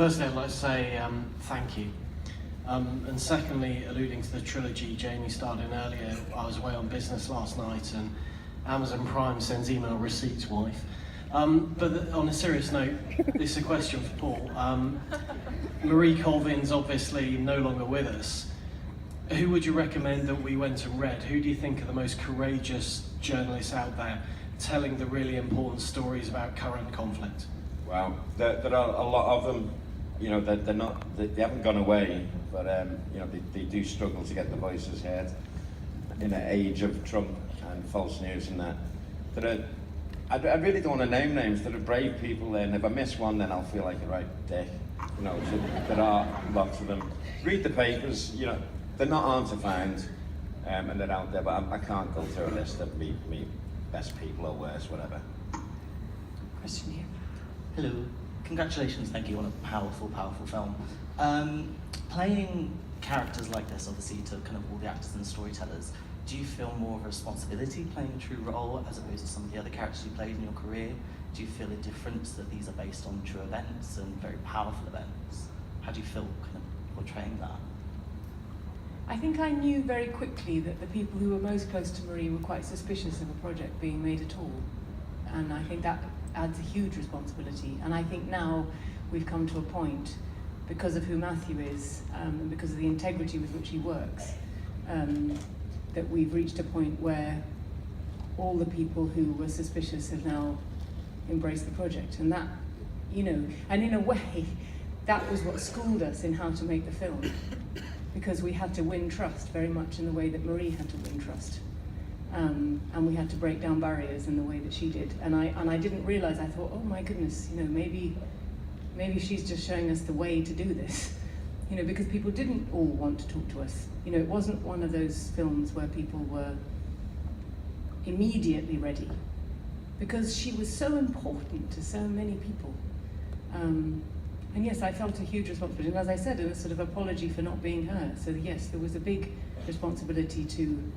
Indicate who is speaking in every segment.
Speaker 1: Firstly, I'd like to say thank you. And secondly, alluding to the trilogy Jamie started in earlier, I was away on business last night and Amazon Prime sends email receipts, wife. But on a serious note, this is a question for Paul. Marie Colvin's obviously no longer with us. Who would you recommend that we went and read? Who do you think are the most courageous journalists out there telling the really important stories about current conflict?
Speaker 2: Wow, there are a lot of them. You know, they haven't gone away, but you know, they do struggle to get the voices heard in an age of Trump and false news and that. I really don't want to name names. There are brave people there, and if I miss one, then I'll feel like a right dick. You know, so there are lots of them. Read the papers. You know, they're not hard to find, and they're out there. But I can't go through a list of me best people or worst, whatever.
Speaker 3: Question here. Hello. Congratulations, thank you on a powerful, powerful film. Playing characters like this, obviously, to kind of all the actors and storytellers, do you feel more of a responsibility playing a true role as opposed to some of the other characters you played in your career? Do you feel a difference that these are based on true events and very powerful events? How do you feel kind of portraying that?
Speaker 4: I think I knew very quickly that the people who were most close to Marie were quite suspicious of a project being made at all. And I think that adds a huge responsibility. And I think now we've come to a point, because of who Matthew is, and because of the integrity with which he works, that we've reached a point where all the people who were suspicious have now embraced the project. And that, you know, and in a way, that was what schooled us in how to make the film. Because we had to win trust very much in the way that Marie had to win trust. And we had to break down barriers in the way that she did. And I didn't realize, I thought, oh my goodness, you know, maybe she's just showing us the way to do this. You know, because people didn't all want to talk to us. You know, it wasn't one of those films where people were immediately ready. Because she was so important to so many people. And yes, I felt a huge responsibility. And as I said, a sort of apology for not being her. So yes, there was a big responsibility to,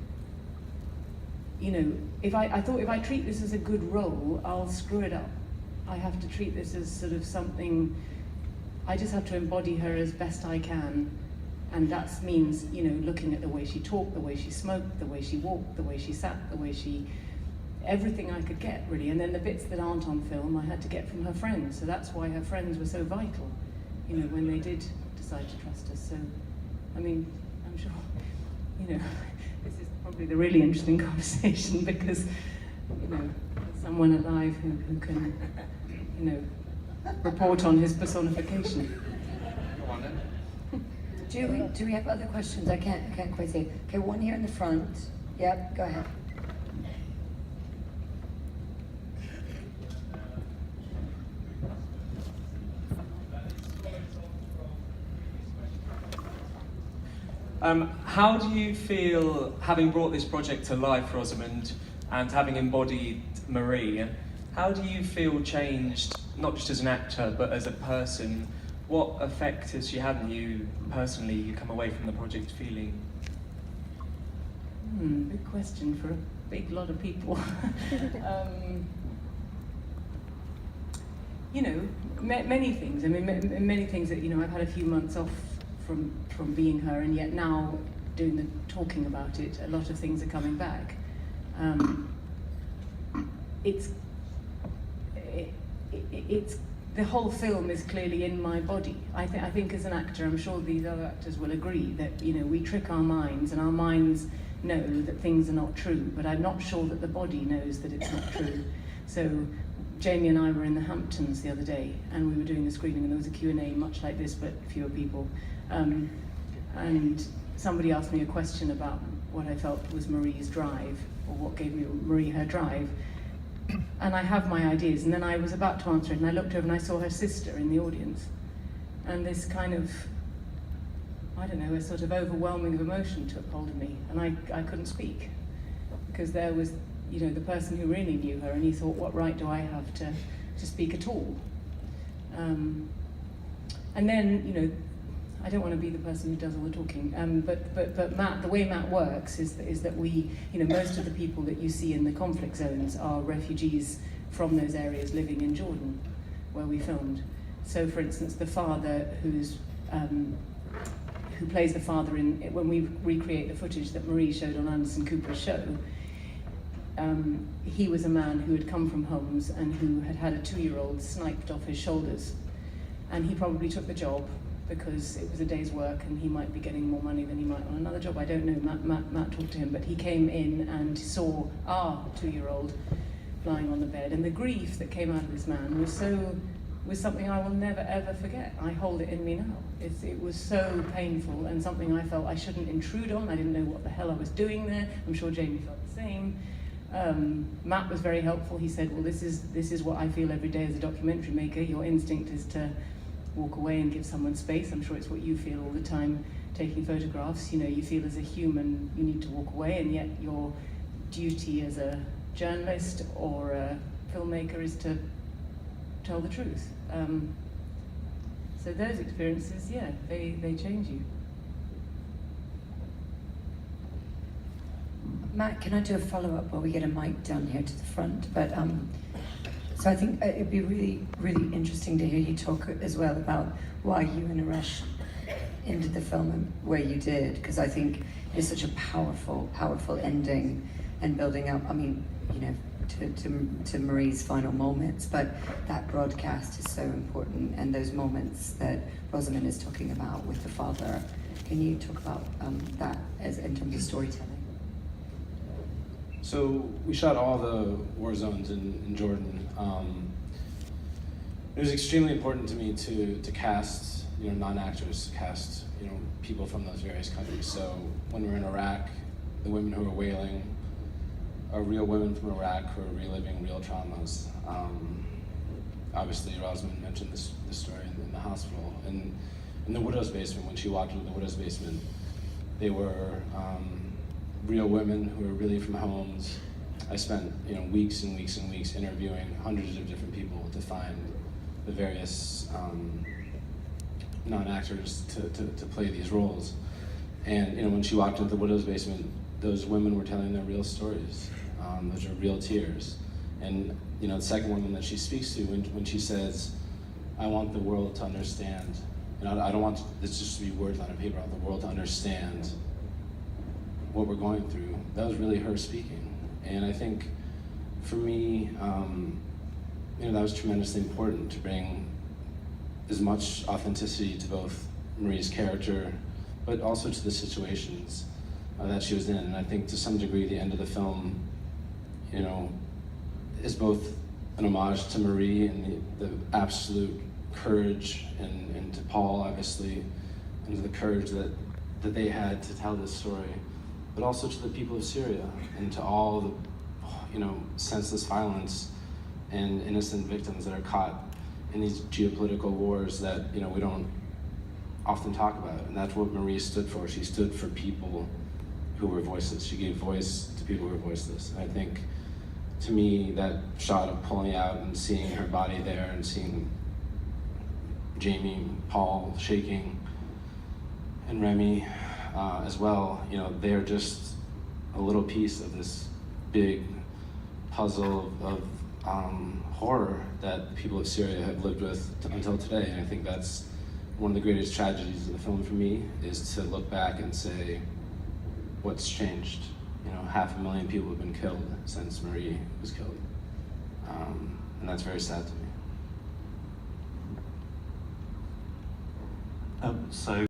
Speaker 4: you know, I thought if I treat this as a good role, I'll screw it up. I have to treat this as sort of something, I just have to embody her as best I can. And that means, you know, looking at the way she talked, the way she smoked, the way she walked, the way she sat, the way she, everything I could get really. And then the bits that aren't on film, I had to get from her friends. So that's why her friends were so vital, you know, when they did decide to trust us. So, I mean, I'm sure, you know, this is probably the really interesting conversation because, you know, there's someone alive who can, you know, report on his personification.
Speaker 2: Go on then.
Speaker 5: Do we have other questions? I can't quite see. Okay, one here in the front. Yep, go ahead.
Speaker 6: How do you feel, having brought this project to life, Rosamund, and having embodied Marie, how do you feel changed, not just as an actor, but as a person? What effect has she had on you personally, you come away from the project feeling?
Speaker 4: Big question for a big lot of people. You know, many things. I mean, many things that, you know, I've had a few months off from being her, and yet now doing the talking about it, a lot of things are coming back. It's the whole film is clearly in my body. I think as an actor, I'm sure these other actors will agree that, you know, we trick our minds, and our minds know that things are not true, but I'm not sure that the body knows that it's not true. So Jamie and I were in the Hamptons the other day, and we were doing a screening, and there was a Q&A much like this, but fewer people. And somebody asked me a question about what I felt was Marie's drive, or what gave Marie her drive. And I have my ideas, and then I was about to answer it, and I looked over and I saw her sister in the audience. And this kind of, I don't know, a sort of overwhelming of emotion took hold of me, and I couldn't speak. Because there was, you know, the person who really knew her, and he thought, what right do I have to speak at all? And then, you know, I don't want to be the person who does all the talking, but Matt, the way Matt works is that we, you know, most of the people that you see in the conflict zones are refugees from those areas living in Jordan, where we filmed. So, for instance, the father who plays the father when we recreate the footage that Marie showed on Anderson Cooper's show, he was a man who had come from Homs and who had had a 2-year-old sniped off his shoulders. And he probably took the job because it was a day's work and he might be getting more money than he might on another job. I don't know, Matt talked to him, but he came in and saw our 2-year-old lying on the bed. And the grief that came out of this man was something I will never ever forget. I hold it in me now. It was so painful and something I felt I shouldn't intrude on. I didn't know what the hell I was doing there. I'm sure Jamie felt the same. Matt was very helpful. He said, well, this is what I feel every day as a documentary maker. Your instinct is to walk away and give someone space. I'm sure it's what you feel all the time taking photographs. You know, you feel as a human you need to walk away, and yet your duty as a journalist or a filmmaker is to tell the truth. So those experiences, yeah, they change you.
Speaker 5: Matt, can I do a follow-up while we get a mic down here to the front? But so I think it'd be really, really interesting to hear you talk as well about why you and Arash ended the film where you did, because I think it's such a powerful, powerful ending and building up. I mean, you know, to Marie's final moments, but that broadcast is so important, and those moments that Rosamund is talking about with the father. Can you talk about that as in terms of storytelling?
Speaker 7: So we shot all the war zones in Jordan. It was extremely important to me to cast, you know, non-actors, cast, you know, people from those various countries. So when we were in Iraq, the women who were wailing are real women from Iraq who are reliving real traumas. Obviously, Rosamund mentioned this story in the hospital. And in the widow's basement, when she walked into the widow's basement, they were real women who were really from Homs. I spent, you know, weeks and weeks and weeks interviewing hundreds of different people to find the various non-actors to play these roles. And, you know, when she walked into the widow's basement, those women were telling their real stories. Those are real tears. And, you know, the second woman that she speaks to, when she says, I want the world to understand, and I don't want this just to be words on a paper, I want the world to understand what we're going through. That was really her speaking. And I think for me, you know, that was tremendously important to bring as much authenticity to both Marie's character, but also to the situations that she was in. And I think to some degree, the end of the film, you know, is both an homage to Marie and the absolute courage, and to Paul, obviously, and to the courage that they had to tell this story, but also to the people of Syria and to all the, you know, senseless violence and innocent victims that are caught in these geopolitical wars that, you know, we don't often talk about. And that's what Marie stood for. She stood for people who were voiceless. She gave voice to people who were voiceless. And I think, to me, that shot of pulling out and seeing her body there and seeing Jamie, Paul shaking, and Remy as well, you know, they're just a little piece of this big puzzle of horror that the people of Syria have lived with until today. And I think that's one of the greatest tragedies of the film for me, is to look back and say, what's changed? You know, 500,000 people have been killed since Marie was killed. And that's very sad to me.
Speaker 8: So